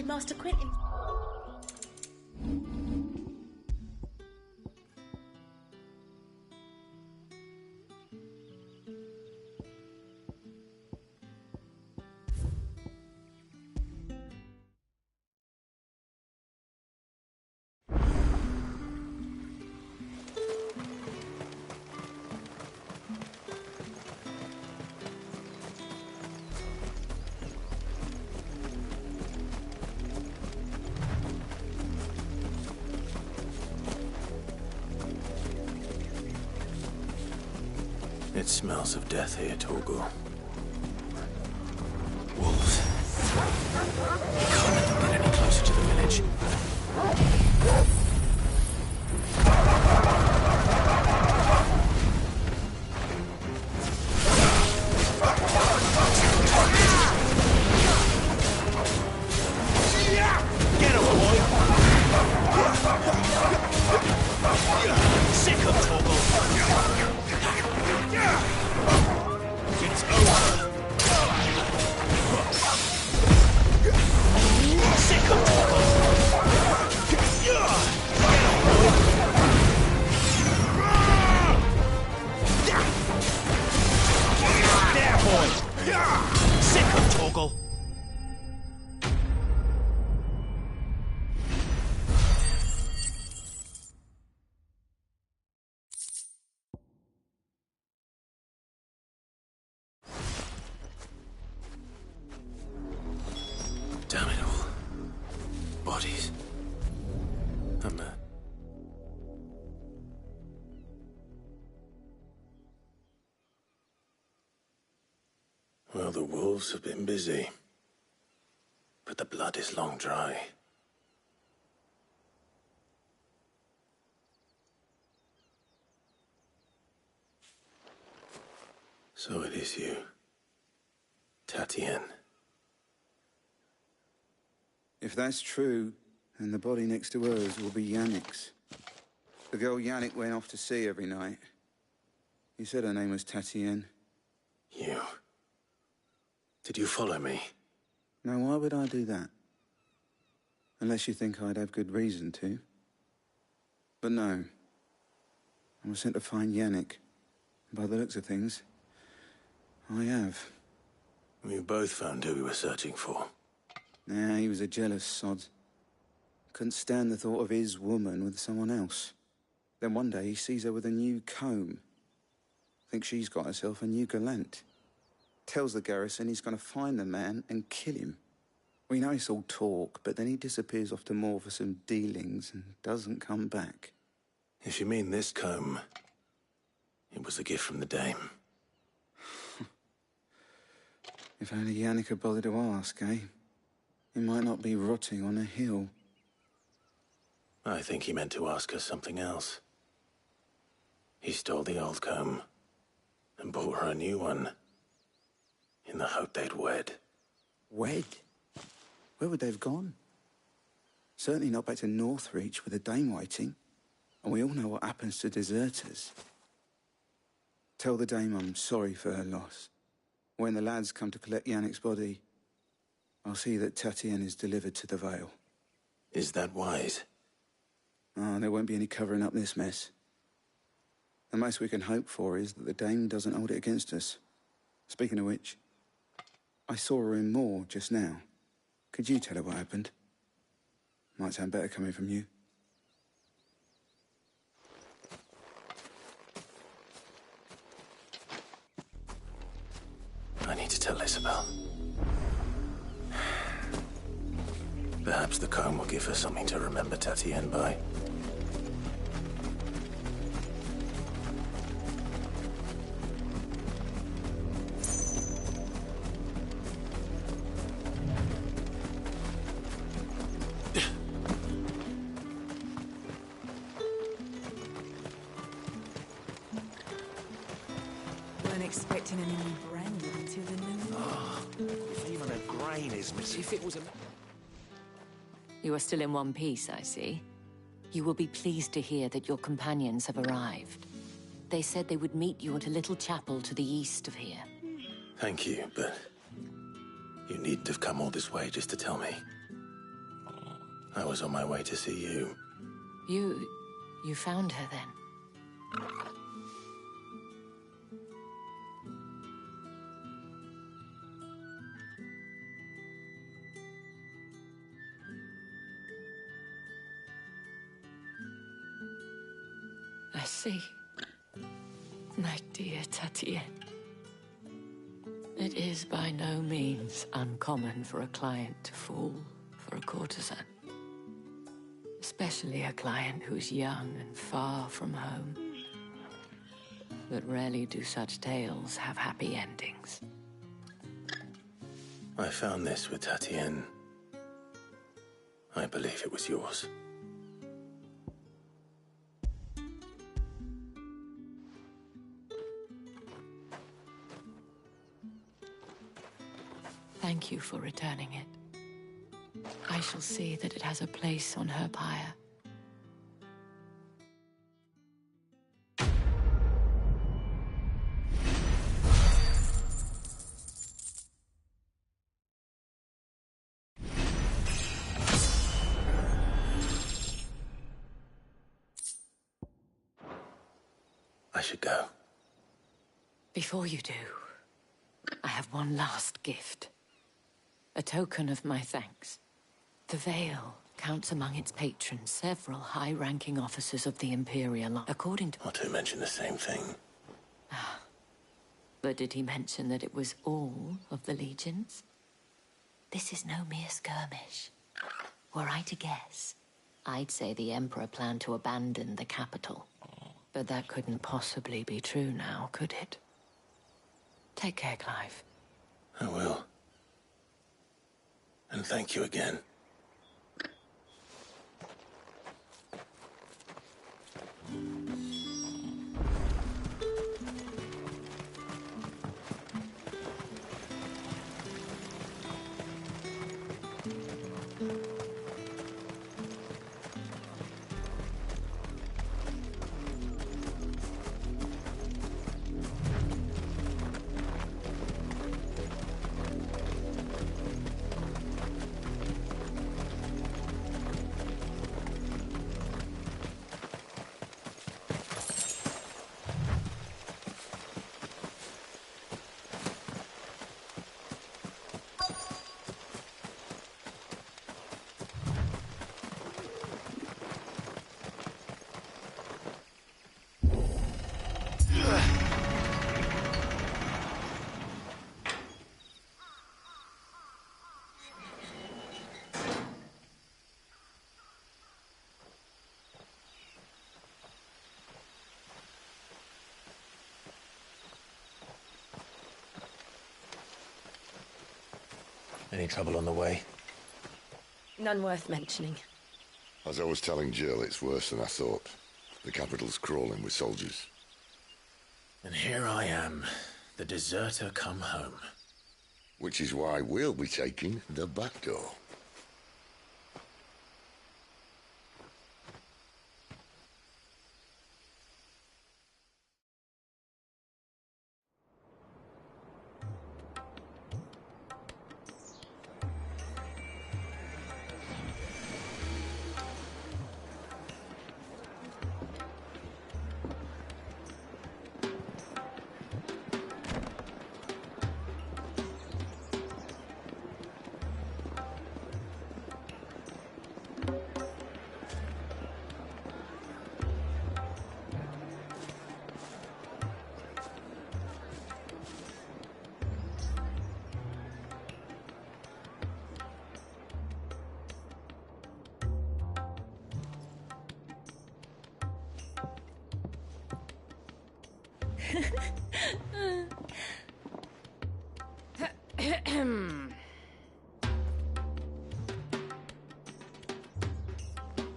Master Quentin. It smells of death here, Torgal. Wolves. We can't let them get any closer to the village. Get him, boy! Sick of Torgal! It's over! Sick of Torgal! Get him, boy! There, boy! Sick of Torgal! Damn it all. Bodies. And that. Well, the wolves have been busy. But the blood is long dry. So it is you, Tatienne. If that's true, then the body next to hers will be Yannick's. The girl Yannick went off to see every night. You said her name was Tatienne. You. Did you follow me? Now, why would I do that? Unless you think I'd have good reason to. But no. I was sent to find Yannick. By the looks of things, I have. We both found who we were searching for. Nah, he was a jealous sod. Couldn't stand the thought of his woman with someone else. Then one day he sees her with a new comb. Thinks she's got herself a new gallant. Tells the garrison he's going to find the man and kill him. We know it's all talk, but then he disappears off to Moor for some dealings and doesn't come back. If you mean this comb, it was a gift from the dame. If only Yannick had bothered to ask, eh? He might not be rotting on a hill. I think he meant to ask her something else. He stole the old comb and bought her a new one in the hope they'd wed. Wed? Where would they have gone? Certainly not back to Northreach with a dame waiting. And we all know what happens to deserters. Tell the dame I'm sorry for her loss. When the lads come to collect Yannick's body, I'll see that Tatienne is delivered to the Vale. Is that wise? Oh, there won't be any covering up this mess. The most we can hope for is that the dame doesn't hold it against us. Speaking of which, I saw her in Moor just now. Could you tell her what happened? Might sound better coming from you. I need to tell Isabel. Perhaps the comb will give her something to remember Tatienne by. Weren't expecting any new branded until the new year. If even a grain is missing. If it was a... You are still in one piece, I see. You will be pleased to hear that your companions have arrived. They said they would meet you at a little chapel to the east of here. Thank you, but you needn't have come all this way just to tell me. I was on my way to see you. You found her then? I see. My dear Tatienne. It is by no means uncommon for a client to fall for a courtesan. Especially a client who's young and far from home. But rarely do such tales have happy endings. I found this with Tatienne. I believe it was yours. Thank you for returning it. I shall see that it has a place on her pyre. I should go. Before you do, I have one last gift. A token of my thanks. The Veil counts among its patrons several high-ranking officers of the Imperial, according to... Or to mention the same thing. But did he mention that it was all of the legions? This is no mere skirmish. Were I to guess, I'd say the Emperor planned to abandon the capital. But that couldn't possibly be true now, could it? Take care, Clive. I will. And thank you again. Any trouble on the way? None worth mentioning. As I was telling Jill, it's worse than I thought. The capital's crawling with soldiers. And here I am, the deserter come home. Which is why we'll be taking the back door.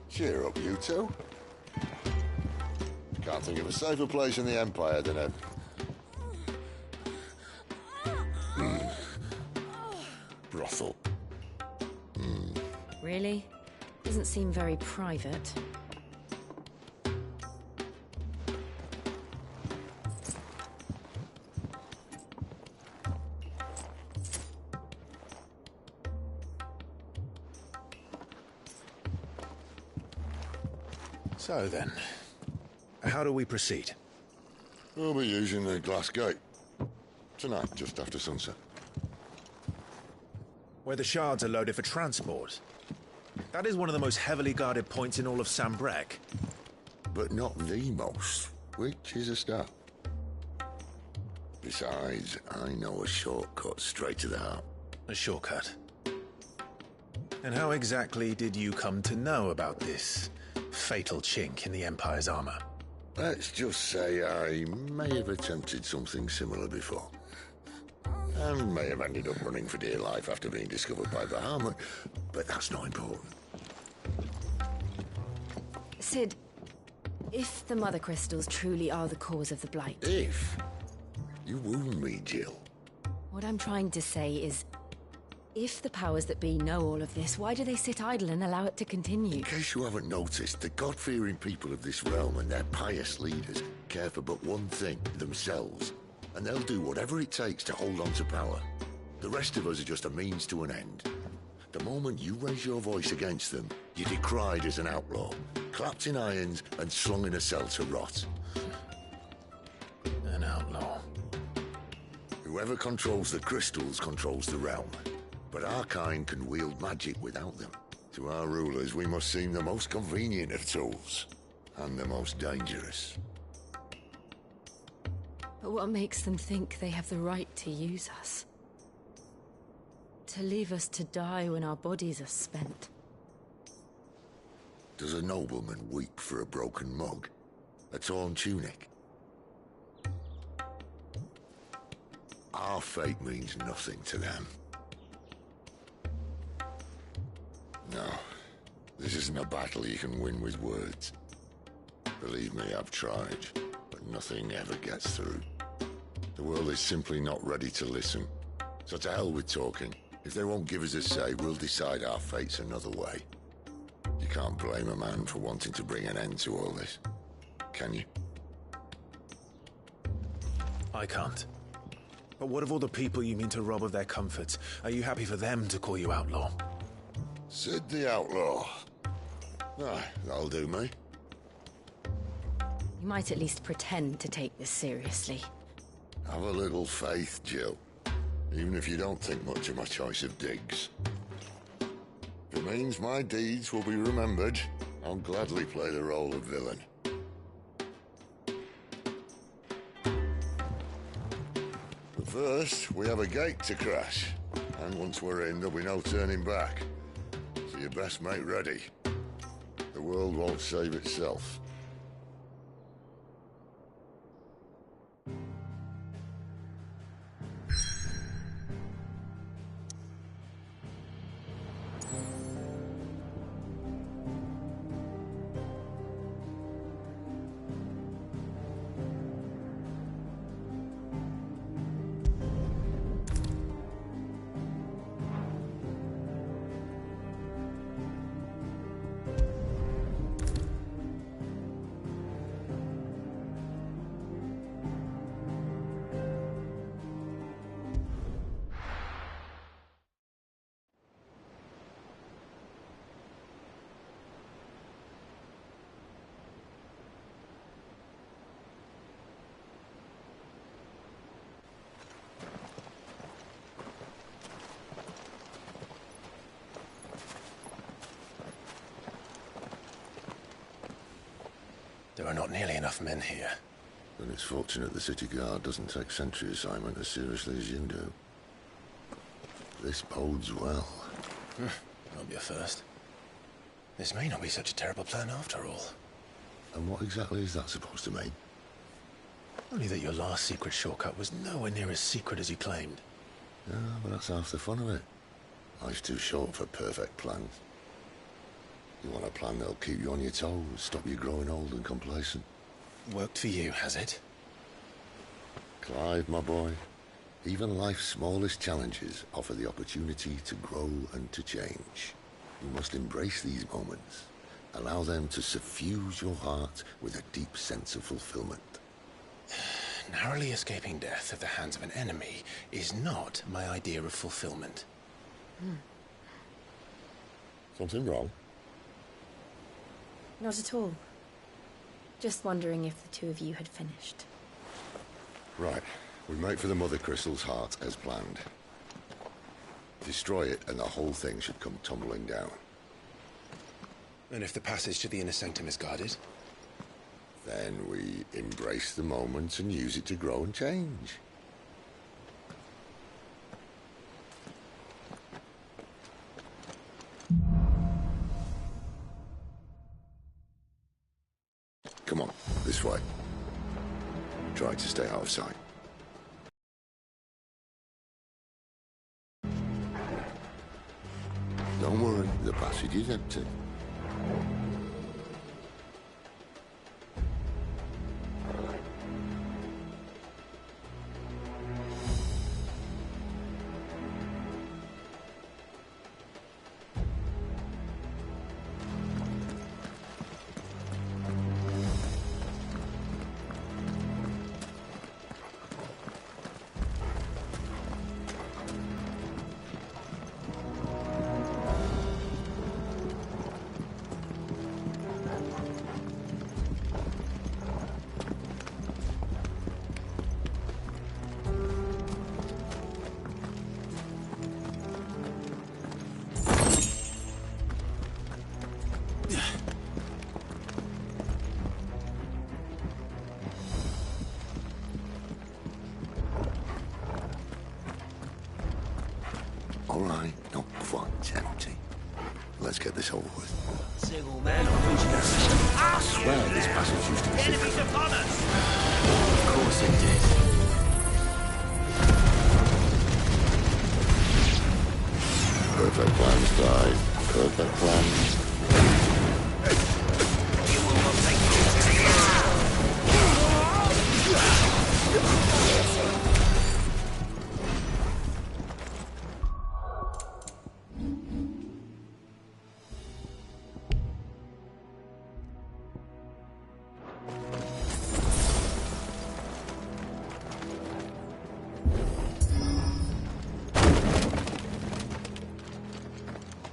Cheer up, you two. Can't think of a safer place in the Empire than a... brothel. Really? Doesn't seem very private. So then, how do we proceed? We'll be using the glass gate. Tonight, just after sunset. Where the shards are loaded for transport. That is one of the most heavily guarded points in all of Sambrek. But not the most, which is a start. Besides, I know a shortcut straight to the heart. A shortcut. And how exactly did you come to know about this fatal chink in the Empire's armor? Let's just say I may have attempted something similar before. And may have ended up running for dear life after being discovered by Bahamut, but that's not important. Sid, if the Mother Crystals truly are the cause of the Blight... If? You wound me, Jill. What I'm trying to say is, if the powers that be know all of this, why do they sit idle and allow it to continue? In case you haven't noticed, the God-fearing people of this realm and their pious leaders care for but one thing, themselves. And they'll do whatever it takes to hold on to power. The rest of us are just a means to an end. The moment you raise your voice against them, you're decried as an outlaw, clapped in irons and slung in a cell to rot. An outlaw. Whoever controls the crystals controls the realm. But our kind can wield magic without them. To our rulers, we must seem the most convenient of tools, and the most dangerous. But what makes them think they have the right to use us? To leave us to die when our bodies are spent? Does a nobleman weep for a broken mug? A torn tunic? Our fate means nothing to them. No, this isn't a battle you can win with words. Believe me, I've tried, but nothing ever gets through. The world is simply not ready to listen. So to hell with talking. If they won't give us a say, we'll decide our fates another way. You can't blame a man for wanting to bring an end to all this, can you? I can't. But what of all the people you mean to rob of their comforts? Are you happy for them to call you outlaw? Sid the Outlaw. Ah, that'll do me. You might at least pretend to take this seriously. Have a little faith, Jill. Even if you don't think much of my choice of digs. If it means my deeds will be remembered, I'll gladly play the role of villain. But first, we have a gate to crash. And once we're in, there'll be no turning back. So you best make ready. The world won't save itself. There are not nearly enough men here. Then it's fortunate the city guard doesn't take sentry assignment as seriously as you do. This bodes well. Not be a first. This may not be such a terrible plan after all. And what exactly is that supposed to mean? Only that your last secret shortcut was nowhere near as secret as you claimed. Yeah, but that's half the fun of it. Life's too short for perfect plans. You want a plan that'll keep you on your toes, stop you growing old and complacent. Worked for you, has it? Clive, my boy, even life's smallest challenges offer the opportunity to grow and to change. You must embrace these moments. Allow them to suffuse your heart with a deep sense of fulfillment. Narrowly escaping death at the hands of an enemy is not my idea of fulfillment. Something wrong? Not at all. Just wondering if the two of you had finished. Right. We make for the Mother Crystal's heart as planned. Destroy it and the whole thing should come tumbling down. And if the passage to the inner sanctum is guarded? Then we embrace the moment and use it to grow and change. Come on, this way. Try to stay out of sight. Don't worry, the passage is empty. All right, not quite empty. Let's get this over with. Single man or who's gonna... I swear this passage used to be secret. Enemies upon us! Of course it did. Perfect plans, Di. Perfect plans. You will not take this.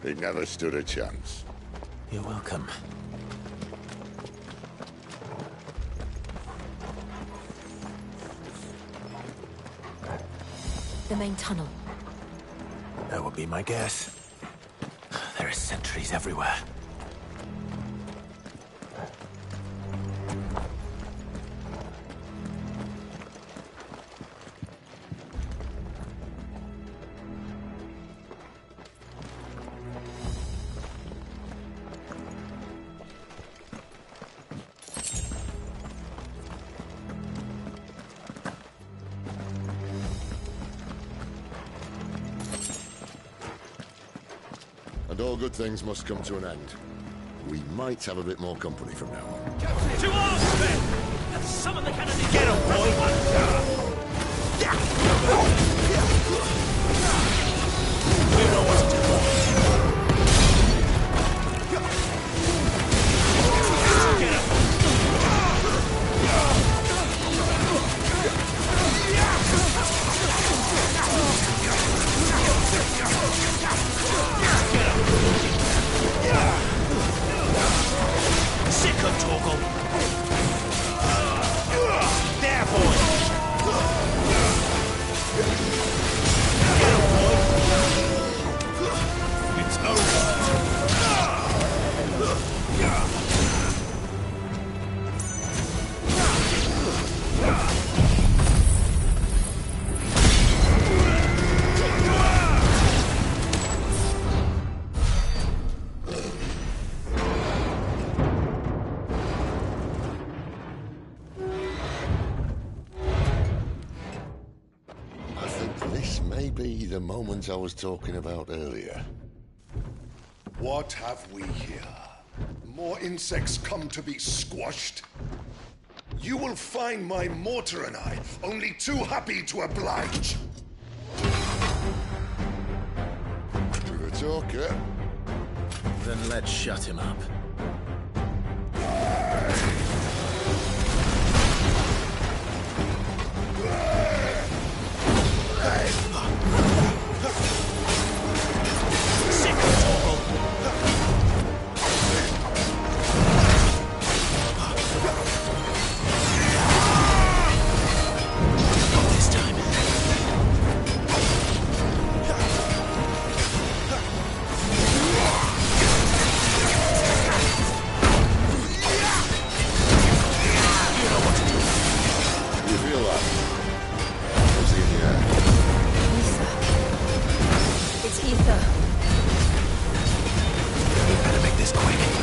He never stood a chance. You're welcome. The main tunnel. That would be my guess. There are sentries everywhere. And all good things must come to an end. We might have a bit more company from now on. To arms, men! Summon the cannon! Get him, boy! We know what to do. Get him! Sick of Torgal! There, boy! Get him, boy! It's over! I think this may be the moment I was talking about earlier. What have we here? More insects come to be squashed? You will find my mortar and I only too happy to oblige. You're a talker. Then let's shut him up. Sick of Torgal! this ether. We better make this quick.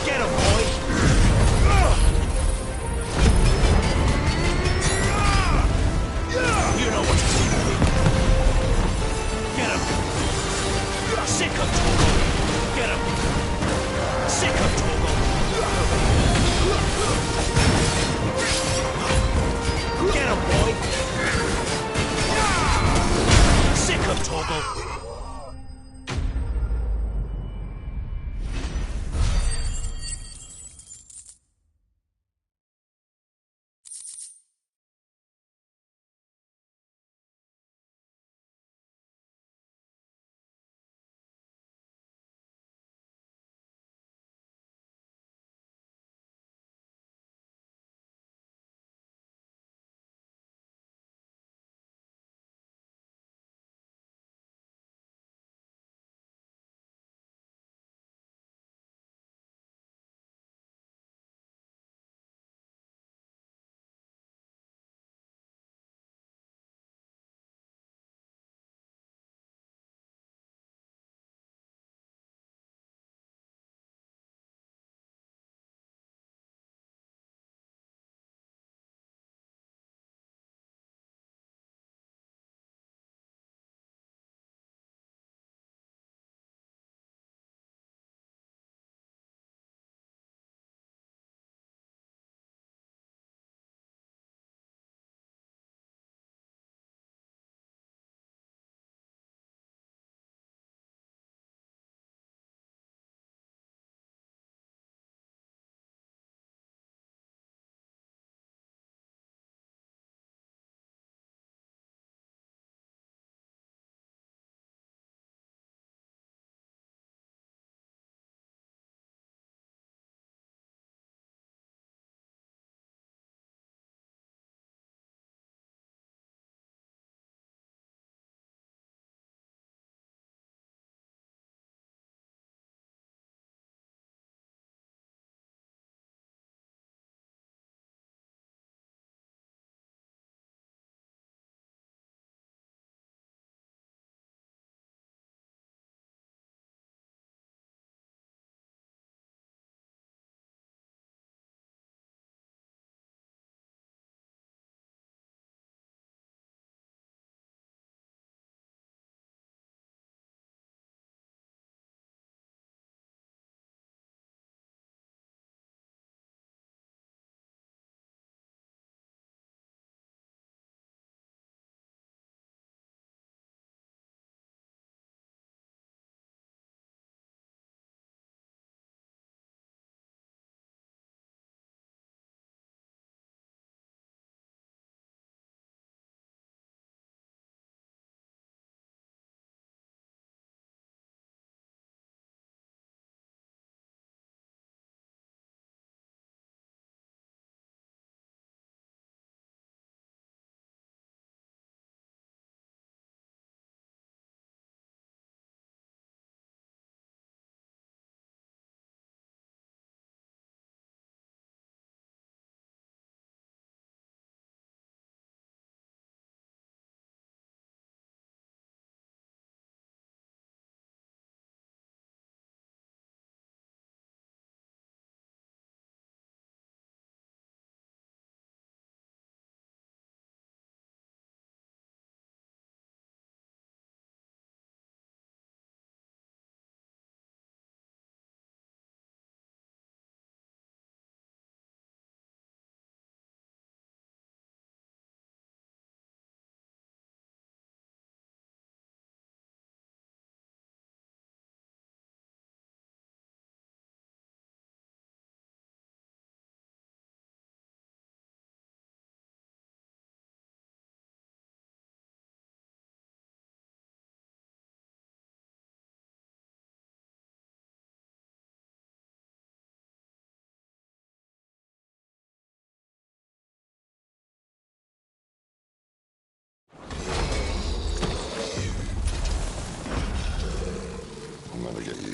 Get him, boy! You know what to do. Get him! Sick of Torgal! Get him! Sick of Torgal! Get him, boy! Sick of Torgal!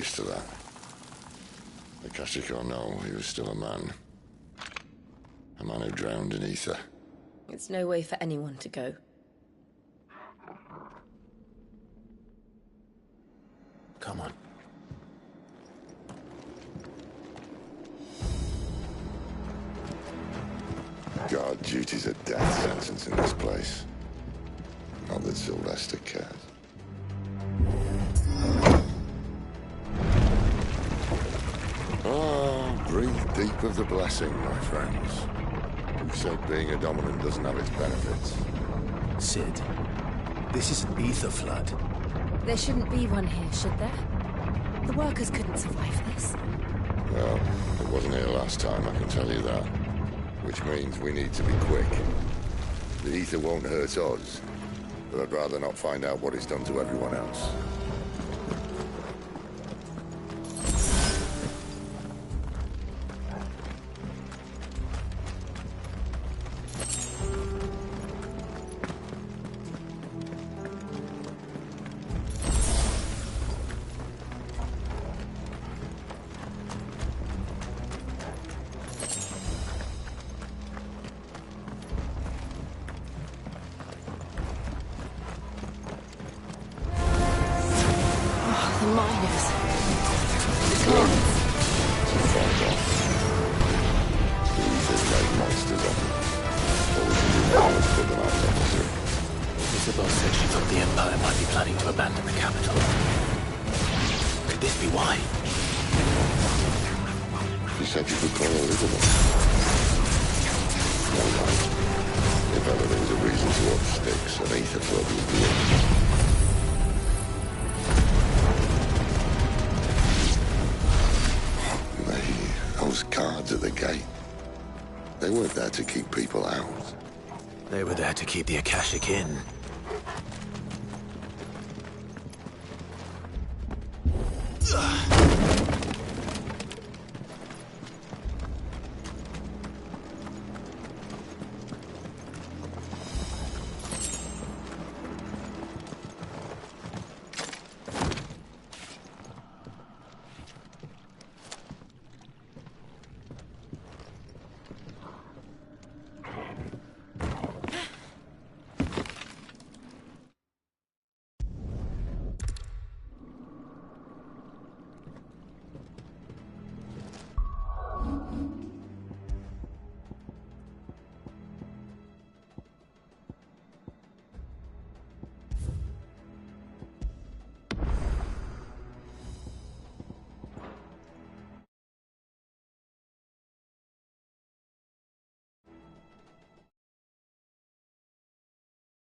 used to that. Akashic or no, he was still a man. A man who drowned in ether. It's no way for anyone to go. Come on. Guard duty's a death sentence in this place. Not that Sylvester cares. Oh, breathe deep of the blessing, my friends. Who said being a dominant doesn't have its benefits? Sid, this is an ether flood. There shouldn't be one here, should there? The workers couldn't survive this. Well, it wasn't here last time, I can tell you that. Which means we need to be quick. The ether won't hurt us, but I'd rather not find out what it's done to everyone else. The miners. The guards. Fuck off. The ether's made monsters of them. All we can do now is put them out of their misery. Isabel said she thought the Empire might be planning to abandon the capital. Could this be why? She said you could call Elizabeth. No, right. If ever there was a reason to up sticks, an ether flood would be it. Those guards at the gate, they weren't there to keep people out. They were there to keep the Akashic in.